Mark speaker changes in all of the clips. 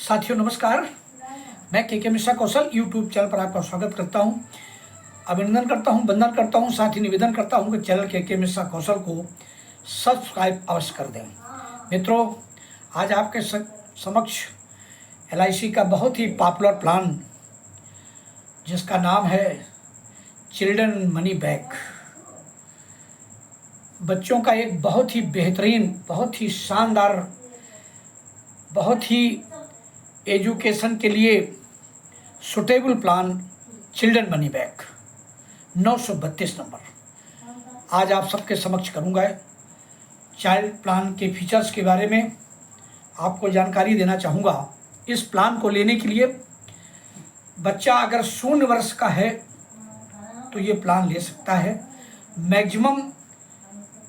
Speaker 1: साथियों नमस्कार। मैं के मिश्रा कौशल यूट्यूब चैनल पर आपका स्वागत करता हूं। अभिनंदन करता हूं, वंदन करता हूं, साथ ही निवेदन करता हूं कि चैनल के मिश्रा कौशल को सब्सक्राइब अवश्य कर दें। मित्रों, आज आपके समक्ष LIC का बहुत ही पॉपुलर प्लान जिसका नाम है चिल्ड्रन मनी बैक, बच्चों का एक बहुत ही बेहतरीन, बहुत ही शानदार, बहुत ही एजुकेशन के लिए suitable plan children money back 932 number आज आप सबके समक्ष करूंगा। चाइल्ड प्लान के फीचर्स के बारे में आपको जानकारी देना चाहूँगा। इस प्लान को लेने के लिए बच्चा अगर 0 वर्ष का है तो ये प्लान ले सकता है। मैक्सिमम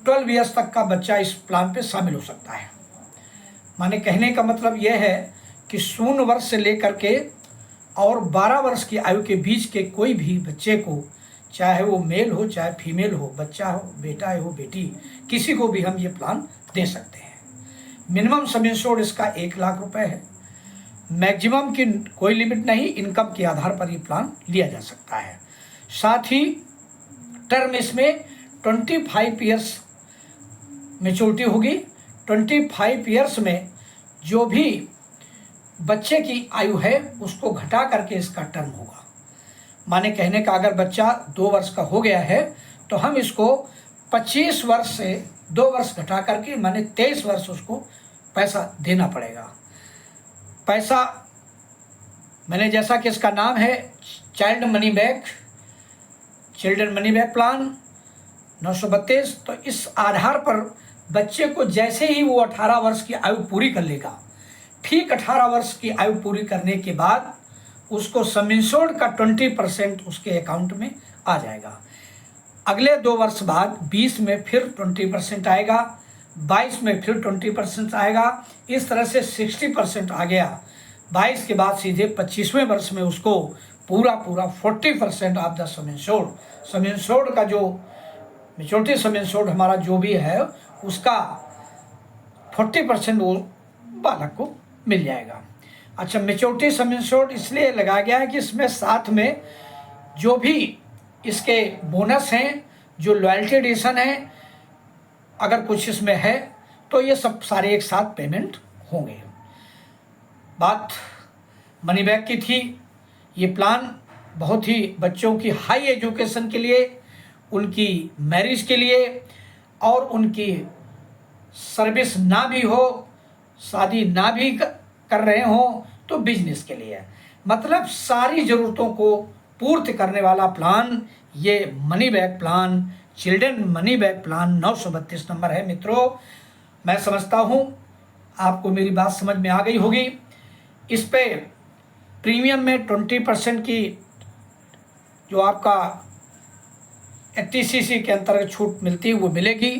Speaker 1: 12 ईयर्स तक का बच्चा इस प्लान पे शामिल हो सकता है। माने कहने का मतलब यह है कि 0 वर्ष से लेकर के और 12 वर्ष की आयु के बीच के कोई भी बच्चे को, चाहे वो मेल हो चाहे फीमेल हो, बच्चा हो, बेटा हो, बेटी, किसी को भी हम ये प्लान दे सकते हैं। मिनिमम सम इंश्योर्ड इसका 1 लाख रुपए है। मैक्सिमम की कोई लिमिट नहीं, इनकम के आधार पर ये प्लान लिया जा सकता है। साथ ही टर्म इसमें 25 ईयर्स मेच्योरिटी होगी। 25 ईयर्स में जो भी बच्चे की आयु है उसको घटा करके इसका टर्म होगा। माने कहने का अगर बच्चा 2 वर्ष का हो गया है तो हम इसको 25 वर्ष से 2 वर्ष घटा करके माने 23 वर्ष उसको पैसा देना पड़ेगा। पैसा मैंने जैसा कि इसका नाम है child money back, children money back plan 932, तो इस आधार पर बच्चे को जैसे ही वो 18 वर्ष की आयु पूरी कर लेगा, ठीक 18 वर्ष की आयु पूरी करने के बाद उसको सम इंश्योर्ड का 20% उसके अकाउंट में आ जाएगा। अगले 2 वर्ष बाद 20 में फिर 20% आएगा, 22 में फिर 20% आएगा, इस तरह से 60% आ गया। 22 के बाद सीधे 25वें वर्ष में उसको पूरा 40% ऑफ द सम इंश्योर्ड का जो मेच्योरिटी सम इंश्योर्ड हमारा जो भी है उसका 40% वो बालक को मिल जाएगा। अच्छा, मेच्योरिटी सम इंश्योर्ड इसलिए लगाया गया है कि इसमें साथ में जो भी इसके बोनस हैं, जो लॉयल्टी एडिशन है, अगर कुछ इसमें है तो ये सब सारे एक साथ पेमेंट होंगे। बात मनी बैक की थी। ये प्लान बहुत ही बच्चों की हाई एजुकेशन के लिए, उनकी मैरिज के लिए और उनकी सर्विस ना भी हो, शादी ना भी कर रहे हो तो बिजनेस के लिए, मतलब सारी ज़रूरतों को पूर्ति करने वाला प्लान ये money back plan, children money back plan 932 number है। मित्रों, मैं समझता हूँ आपको मेरी बात समझ में आ गई होगी। इस पे प्रीमियम में 20% की जो आपका 80cc के अंतर्गत छूट मिलती है वो मिलेगी।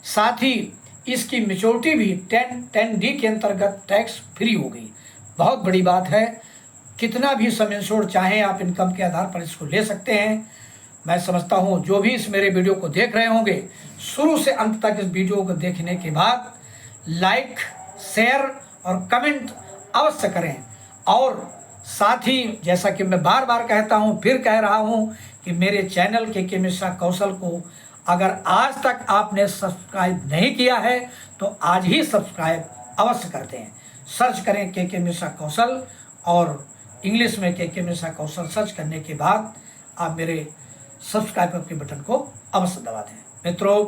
Speaker 1: साथ ही इसकी मेच्योरिटी भी 10D के अंतर्गत टैक्स फ्री होगी। बहुत बड़ी बात है। कितना भी सम इंश्योर्ड चाहें आप इनकम के आधार पर इसको ले सकते हैं। मैं समझता हूँ जो भी इस मेरे वीडियो को देख रहे होंगे, शुरू से अंत तक इस वीडियो को देखने के बाद लाइक, शेयर और कमेंट अवश्य करें। और साथ ही जैसा कि मैं बार बार कहता हूँ, फिर कह रहा हूँ कि मेरे चैनल के मिश्रा कौशल को अगर आज तक आपने सब्सक्राइब नहीं किया है तो आज ही सब्सक्राइब अवश्य कर दें। सर्च करें के मिश्रा कौशल और इंग्लिश में के मिश्रा कौशल सर्च करने के बाद आप मेरे सब्सक्राइब के बटन को अवश्य दबा दें। मित्रों,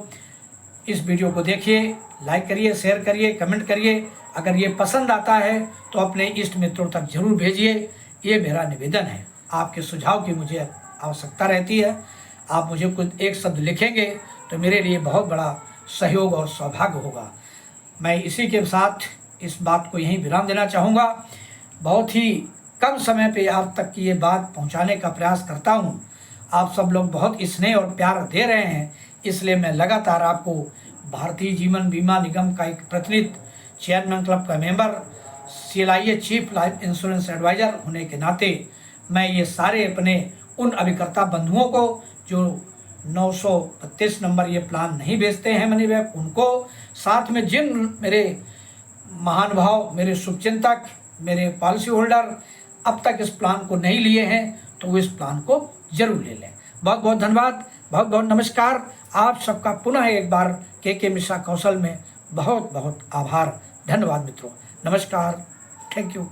Speaker 1: इस वीडियो को देखिए, लाइक करिए, शेयर करिए, कमेंट करिए। अगर ये पसंद आता है तो अपने इष्ट मित्रों तक जरूर भेजिए। ये मेरा निवेदन है। आपके सुझाव की मुझे आवश्यकता रहती है। आप मुझे कुछ एक शब्द लिखेंगे तो मेरे लिए बहुत बड़ा सहयोग और सौभाग्य होगा। मैं इसी के साथ इस बात को यहीं विराम देना चाहूँगा। बहुत ही कम समय पे आप तक की ये बात पहुँचाने का प्रयास करता हूँ। आप सब लोग बहुत स्नेह और प्यार दे रहे हैं, इसलिए मैं लगातार आपको भारतीय जीवन बीमा निगम का एक प्रतिनिधि, चेयरमैन क्लब का member, CLIA chief life insurance advisor होने के नाते मैं ये सारे अपने उन अभिकर्ता बंधुओं को जो 932 नंबर ये प्लान नहीं बेचते हैं मनी बैक, उनको, साथ में जिन मेरे महानुभाव, मेरे शुभचिंतक, मेरे पॉलिसी होल्डर अब तक इस प्लान को नहीं लिए हैं तो वो इस प्लान को जरूर ले लें। बहुत बहुत धन्यवाद, बहुत बहुत नमस्कार। आप सबका पुनः एक बार के मिश्रा कौशल में बहुत बहुत आभार, धन्यवाद मित्रों, नमस्कार, थैंक यू।